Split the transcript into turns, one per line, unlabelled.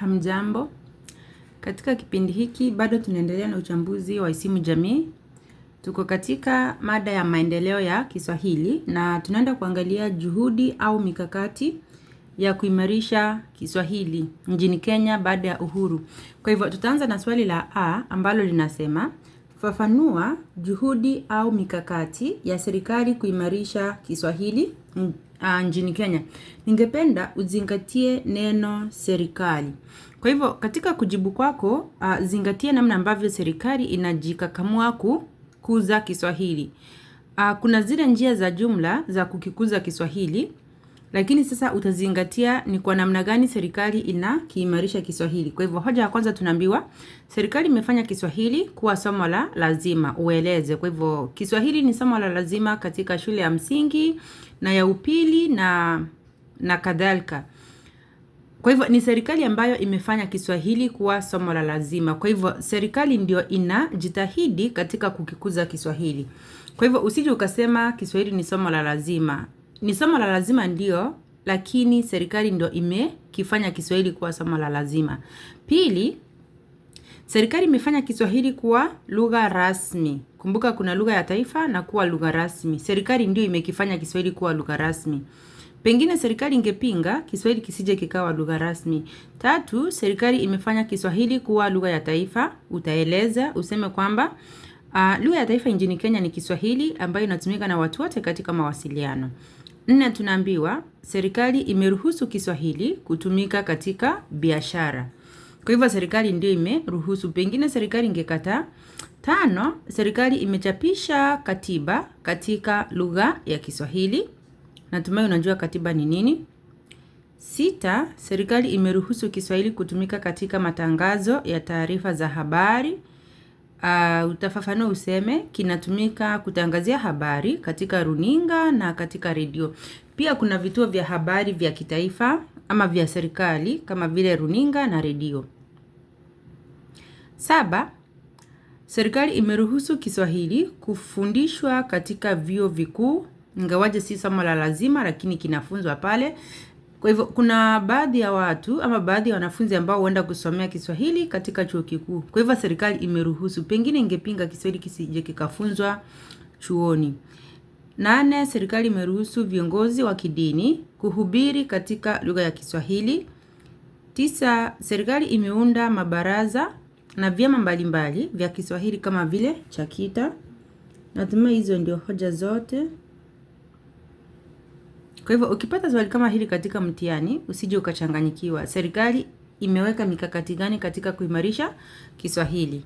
Hamjambo. Katika kipindi hiki bado tunaendelea na uchambuzi wa isimu jamii. Tuko katika mada ya maendeleo ya Kiswahili na tunaenda kuangalia juhudi au mikakati ya kuimarisha Kiswahili nchini Kenya baada ya uhuru. Kwa hivyo tutaanza na swali la A ambalo linasema fafanua juhudi au mikakati ya serikali kuimarisha Kiswahili nchini Kenya. Ningependa uzingatie neno serikali. Kwa hivyo katika kujibu kwako, zingatia namna ambavyo serikali inajikakamua kukuza Kiswahili. Kuna zile njia za jumla za kukikuza Kiswahili, lakini sasa utazingatia ni kwa namna gani serikali inakiimarisha Kiswahili. Kwa hivyo hoja ya kwanza tunaambiwa serikali imefanya Kiswahili kuwa somo la lazima, ueleze. Kwa hivyo Kiswahili ni somo la lazima katika shule ya msingi na ya upili na kadhalika. Kwa hivyo ni serikali ambayo imefanya Kiswahili kuwa somo la lazima. Kwa hivyo serikali ndio inajitahidi katika kukikuza Kiswahili. Kwa hivyo usije ukasema Kiswahili ni somo la lazima. Ni somo la lazima ndio, lakini serikali ndio imekifanya Kiswahili kuwa somo la lazima. Pili, serikali imefanya Kiswahili kuwa lugha rasmi. Kumbuka kuna lugha ya taifa na kuwa lugha rasmi. Serikali ndio imekifanya Kiswahili kuwa lugha rasmi. Pengine serikali ingepinga Kiswahili kisije kikawa lugha rasmi. Tatu, serikali imefanya Kiswahili kuwa lugha ya taifa. Utaeleza, useme kwamba lugha ya taifa nchini Kenya ni Kiswahili ambayo inatumika na watu wote katika mawasiliano. Nne, tunaambiwa serikali imeruhusu Kiswahili kutumika katika biashara. Kwa hivyo serikali ndio imeruhusu, pengine serikali ingekataa. Tano, serikali imechapisha katiba katika lugha ya Kiswahili. Natumai unajua katiba ni nini. Sita, serikali imeruhusu Kiswahili kutumika katika matangazo ya taarifa za habari. Utafafanua useme kinatumika kutangazia habari katika runinga na katika redio. Pia kuna vituo vya habari vya kitaifa ama vya serikali kama vile runinga na redio. Saba, serikali imeruhusu Kiswahili kufundishwa katika vyuo vikuu, ingawaje si somo la lazima lakini kinafunzwa pale. Kwa hivyo kuna baadhi ya watu ama baadhi ya wanafunzi ambao huenda kusomea Kiswahili katika chuo kikuu. Kwa hivyo serikali imeruhusu, pengine ingepinga Kiswahili kisije kikafunzwa chuoni. Nane, serikali imeruhusu viongozi wa kidini kuhubiri katika lugha ya Kiswahili. Tisa, serikali imeunda mabaraza na vyama mbalimbali vya Kiswahili kama vile CHAKITA. Natumai hizo ndio hoja zote. Kwa hivyo ukipata swali kama hili katika mtihani, usije ukachanganyikiwa. Serikali imeweka mikakati gani katika kuimarisha Kiswahili?